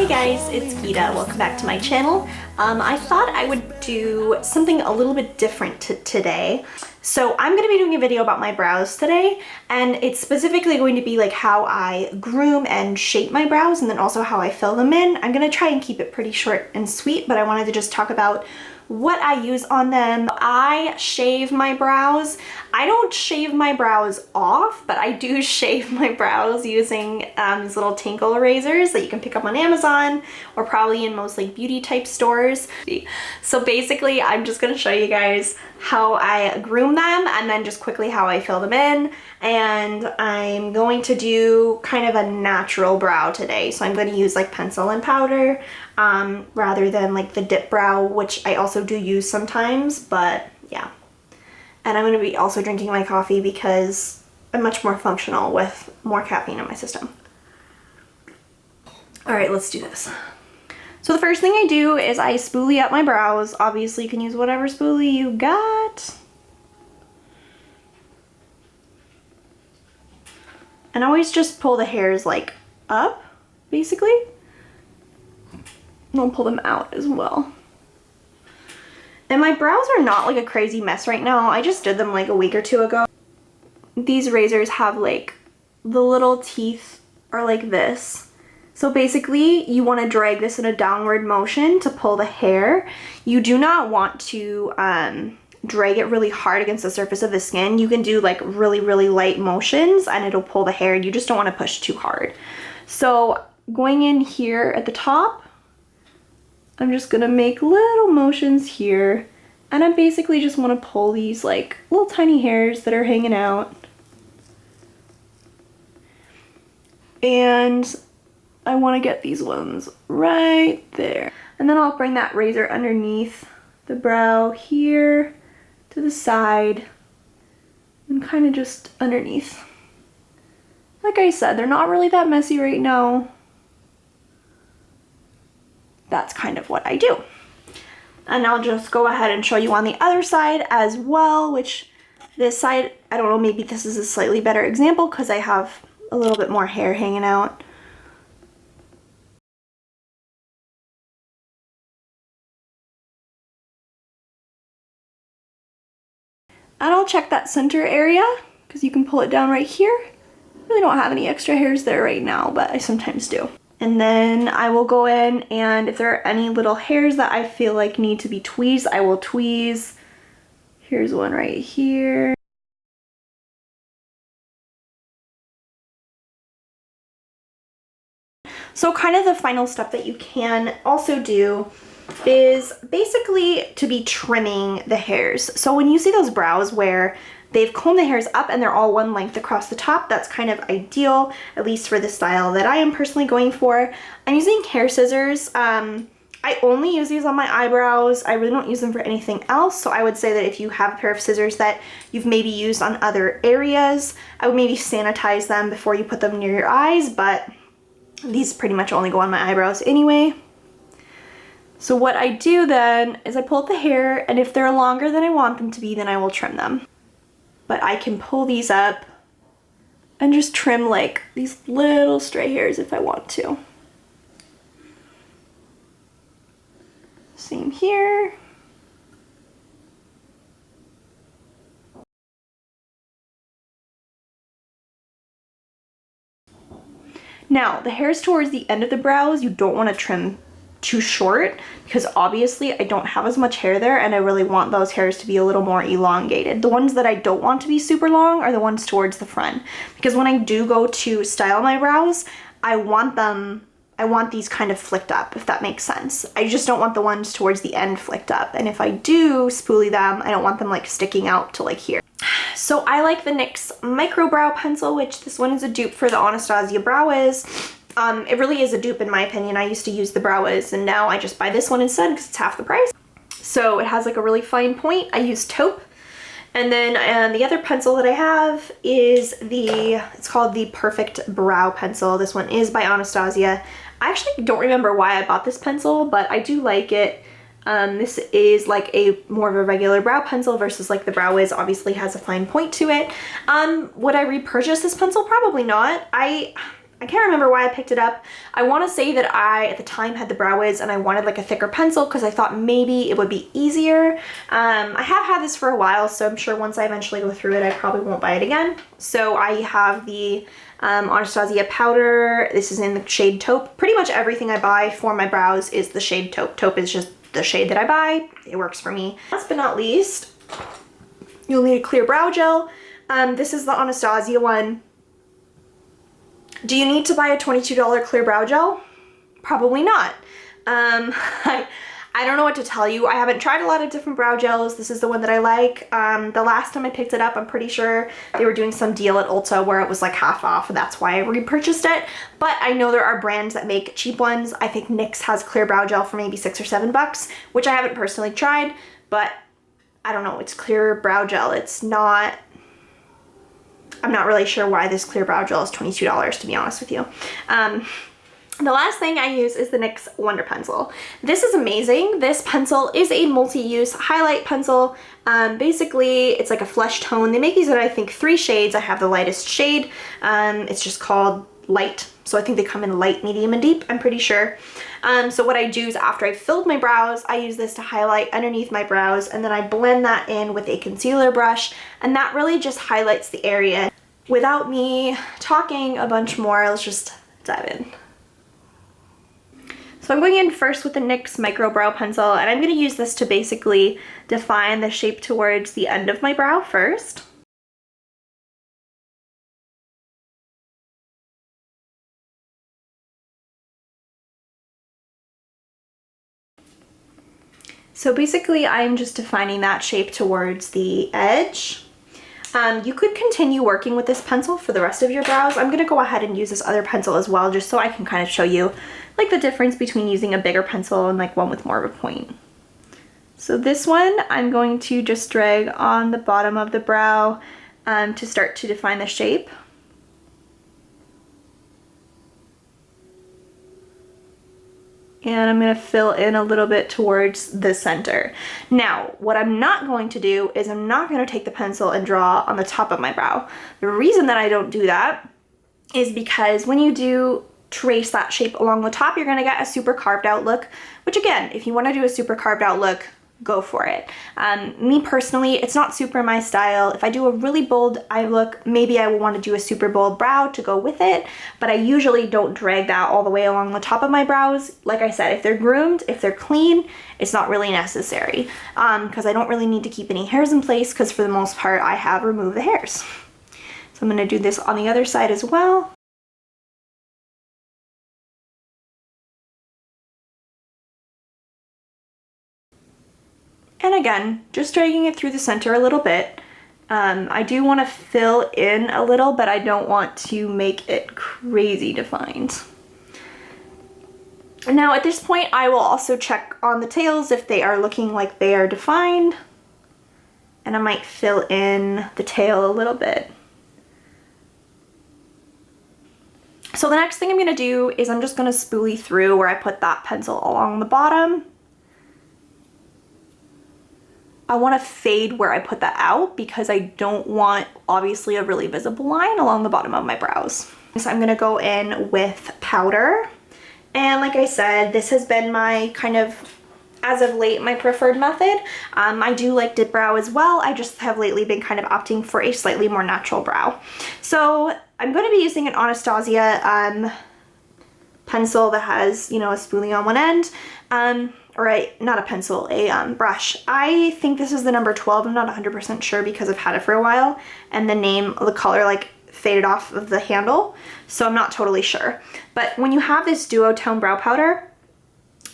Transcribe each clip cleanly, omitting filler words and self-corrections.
Hey guys, it's Gita. Welcome back to my channel. I thought I would do something a little bit different today. So I'm going to be doing a video about my brows today, and it's specifically going to be like how I groom and shape my brows and then also how I fill them in. I'm going to try and keep it pretty short and sweet, but I wanted to just talk about what I use on them. I shave my brows. I don't shave my brows off, but I do shave my brows using these little Tinkle razors that you can pick up on Amazon or probably in most like beauty type stores. So basically I'm just going to show you guys how I groom them and then just quickly how I fill them in. And I'm going to do kind of a natural brow today. So I'm going to use like pencil and powder rather than like the dip brow, which I also do use sometimes, but yeah. And I'm going to be also drinking my coffee because I'm much more functional with more caffeine in my system. All right, let's do this. So the first thing I do is I spoolie up my brows. Obviously you can use whatever spoolie you got. And always just pull the hairs like up, basically. And I'll pull them out as well. And my brows are not like a crazy mess right now. I just did them like a week or two ago. These razors have like the little teeth are like this. So basically you want to drag this in a downward motion to pull the hair. You do not want to drag it really hard against the surface of the skin. You can do like really light motions and it'll pull the hair. You just don't want to push too hard. So going in here at the top, I'm just gonna make little motions here, and I basically just want to pull these like little tiny hairs that are hanging out. And I want to get these ones right there. And then I'll bring that razor underneath the brow here to the side and kind of just underneath. Like I said, they're not really that messy right now. That's kind of what I do. And I'll just go ahead and show you on the other side as well, which this side, I don't know, maybe this is a slightly better example because I have a little bit more hair hanging out. And I'll check that center area because you can pull it down right here. I really don't have any extra hairs there right now, but I sometimes do. And then I will go in, and if there are any little hairs that I feel like need to be tweezed, I will tweeze. Here's one right here. So kind of the final step that you can also do is basically to be trimming the hairs. So when you see those brows where they've combed the hairs up and they're all one length across the top, that's kind of ideal, at least for the style that I am personally going for. I'm using hair scissors. I only use these on my eyebrows. I really don't use them for anything else. So I would say that if you have a pair of scissors that you've maybe used on other areas, I would maybe sanitize them before you put them near your eyes, but these pretty much only go on my eyebrows anyway. So what I do then is I pull up the hair, and if they're longer than I want them to be, then I will trim them. But I can pull these up and just trim like these little stray hairs if I want to. Same here. Now, the hairs towards the end of the brows, you don't want to trim too short because obviously I don't have as much hair there, and I really want those hairs to be a little more elongated. The ones that I don't want to be super long are the ones towards the front, because when I do go to style my brows, I want these kind of flicked up, if that makes sense. I just don't want the ones towards the end flicked up, and if I do spoolie them, I don't want them like sticking out to like here. So I like the NYX Micro Brow Pencil, which this one is a dupe for the Anastasia Brow Wiz. It really is a dupe in my opinion. I used to use the Brow Wiz, and now I just buy this one instead because it's half the price. So it has like a really fine point. I use Taupe. And then the other pencil that I have is it's called the Perfect Brow Pencil. This one is by Anastasia. I actually don't remember why I bought this pencil, but I do like it. This is like a more of a regular brow pencil versus like the Brow Wiz obviously has a fine point to it. Would I repurchase this pencil? Probably not. I can't remember why I picked it up. I want to say that I, at the time, had the Brow Wiz and I wanted like a thicker pencil because I thought maybe it would be easier. I have had this for a while, so I'm sure once I eventually go through it, I probably won't buy it again. So I have the Anastasia powder. This is in the shade Taupe. Pretty much everything I buy for my brows is the shade Taupe. Taupe is just the shade that I buy. It works for me. Last but not least, you'll need a clear brow gel. This is the Anastasia one. Do you need to buy a $22 clear brow gel? Probably not. I don't know what to tell you. I haven't tried a lot of different brow gels. This is the one that I like. The last time I picked it up, I'm pretty sure they were doing some deal at Ulta where it was like half off, and that's why I repurchased it. But I know there are brands that make cheap ones. I think NYX has clear brow gel for maybe $6 or $7, which I haven't personally tried, but I don't know. It's clear brow gel. It's not... I'm not really sure why this clear brow gel is $22, to be honest with you. The last thing I use is the NYX Wonder Pencil. This is amazing. This pencil is a multi-use highlight pencil. Basically, it's like a flesh tone. They make these in, I think, 3 shades. I have the lightest shade. It's just called Light. So I think they come in light, medium, and deep, I'm pretty sure. So what I do is after I've filled my brows, I use this to highlight underneath my brows, and then I blend that in with a concealer brush, and that really just highlights the area. Without me talking a bunch more, let's just dive in. So I'm going in first with the NYX Micro Brow Pencil, and I'm going to use this to basically define the shape towards the end of my brow first. So basically I'm just defining that shape towards the edge. You could continue working with this pencil for the rest of your brows. I'm going to go ahead and use this other pencil as well, just so I can kind of show you like the difference between using a bigger pencil and like one with more of a point. So this one I'm going to just drag on the bottom of the brow to start to define the shape. And I'm going to fill in a little bit towards the center. Now, what I'm not going to do is I'm not going to take the pencil and draw on the top of my brow. The reason that I don't do that is because when you do trace that shape along the top, you're going to get a super carved out look, which again, if you want to do a super carved out look, go for it. Me personally, it's not super my style. If I do a really bold eye look, maybe I will want to do a super bold brow to go with it, but I usually don't drag that all the way along the top of my brows. Like I said, if they're groomed, if they're clean, it's not really necessary because I don't really need to keep any hairs in place because for the most part, I have removed the hairs. So I'm going to do this on the other side as well. And again, just dragging it through the center a little bit. I do want to fill in a little, but I don't want to make it crazy defined. Now at this point, I will also check on the tails if they are looking like they are defined. And I might fill in the tail a little bit. So the next thing I'm going to do is I'm just going to spoolie through where I put that pencil along the bottom. I want to fade where I put that out because I don't want obviously a really visible line along the bottom of my brows. So I'm going to go in with powder. And like I said, this has been my kind of, as of late, my preferred method. I do like dip brow as well. I just have lately been kind of opting for a slightly more natural brow. So I'm going to be using an Anastasia pencil that has, you know, a spoolie on one end. Not a pencil, a brush. I think this is the number 12. I'm not 100% sure because I've had it for a while and the color like faded off of the handle. So I'm not totally sure. But when you have this duotone brow powder,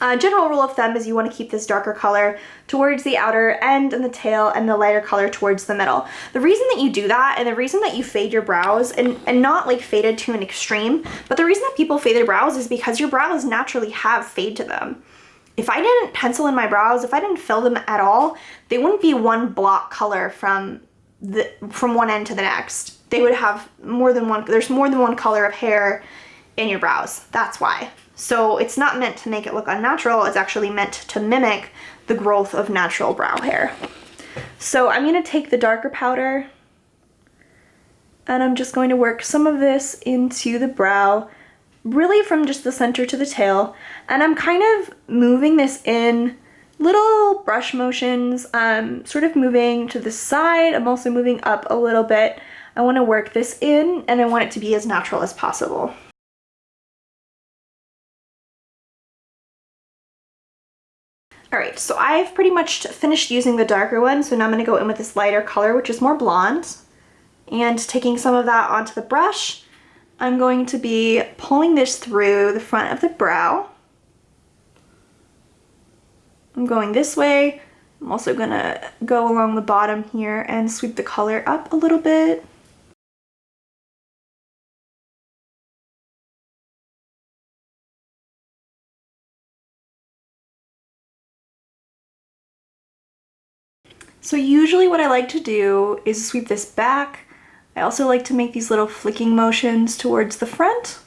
general rule of thumb is you want to keep this darker color towards the outer end and the tail and the lighter color towards the middle. The reason that you do that and the reason that you fade your brows and not like faded to an extreme, but the reason that people fade their brows is because your brows naturally have fade to them. If I didn't pencil in my brows, if I didn't fill them at all, they wouldn't be one block color from one end to the next. They would have there's more than one color of hair in your brows. That's why. So it's not meant to make it look unnatural. It's actually meant to mimic the growth of natural brow hair. So I'm going to take the darker powder And I'm just going to work some of this into the brow, really from just the center to the tail. And I'm kind of moving this in little brush motions, sort of moving to the side. I'm also moving up a little bit. I want to work this in, and I want it to be as natural as possible. Alright, so I've pretty much finished using the darker one, so now I'm going to go in with this lighter color, which is more blonde. And taking some of that onto the brush, I'm going to be pulling this through the front of the brow. I'm going this way. I'm also going to go along the bottom here and sweep the color up a little bit. So usually what I like to do is sweep this back. I also like to make these little flicking motions towards the front.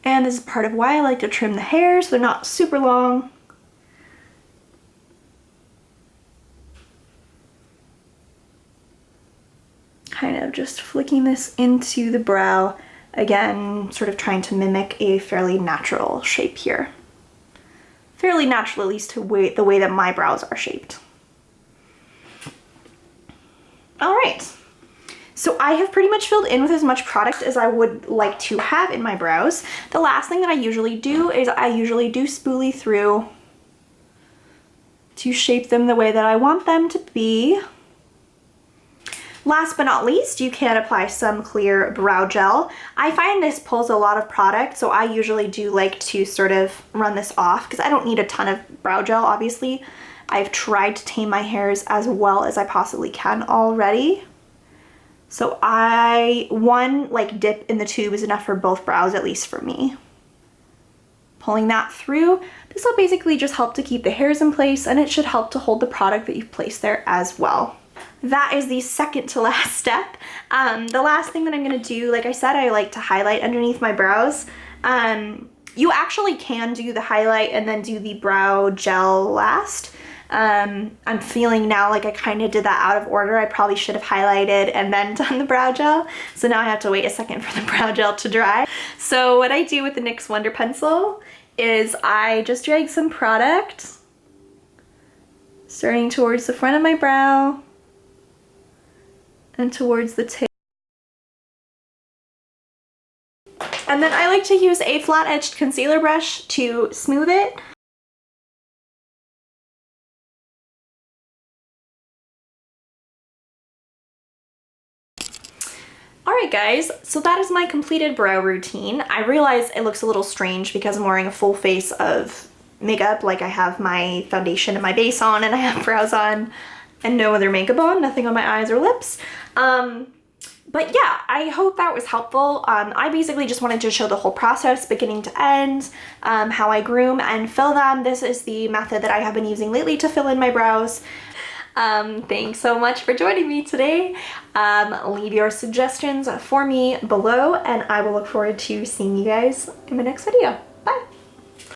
And this is part of why I like to trim the hairs so they're not super long. Kind of just flicking this into the brow. Again, sort of trying to mimic a fairly natural shape here. Fairly natural, at least to the way that my brows are shaped. All right. So I have pretty much filled in with as much product as I would like to have in my brows. The last thing that I usually do is I usually do spoolie through to shape them the way that I want them to be. Last but not least, you can apply some clear brow gel. I find this pulls a lot of product, so I usually do like to sort of run this off because I don't need a ton of brow gel, obviously. I've tried to tame my hairs as well as I possibly can already. So one dip in the tube is enough for both brows, at least for me. Pulling that through, this will basically just help to keep the hairs in place, and it should help to hold the product that you've placed there as well. That is the second to last step. The last thing that I'm gonna do, like I said, I like to highlight underneath my brows. You actually can do the highlight and then do the brow gel last. I'm feeling now like I kind of did that out of order. I probably should have highlighted and then done the brow gel. So now I have to wait a second for the brow gel to dry. So what I do with the NYX Wonder Pencil is I just drag some product starting towards the front of my brow and towards the tip. And then I like to use a flat-edged concealer brush to smooth it. Alright guys, so that is my completed brow routine. I realize it looks a little strange because I'm wearing a full face of makeup, like I have my foundation and my base on and I have brows on and no other makeup on, nothing on my eyes or lips. But yeah, I hope that was helpful. I basically just wanted to show the whole process, beginning to end, how I groom and fill them. This is the method that I have been using lately to fill in my brows. Thanks so much for joining me today. Leave your suggestions for me below, and I will look forward to seeing you guys in the next video.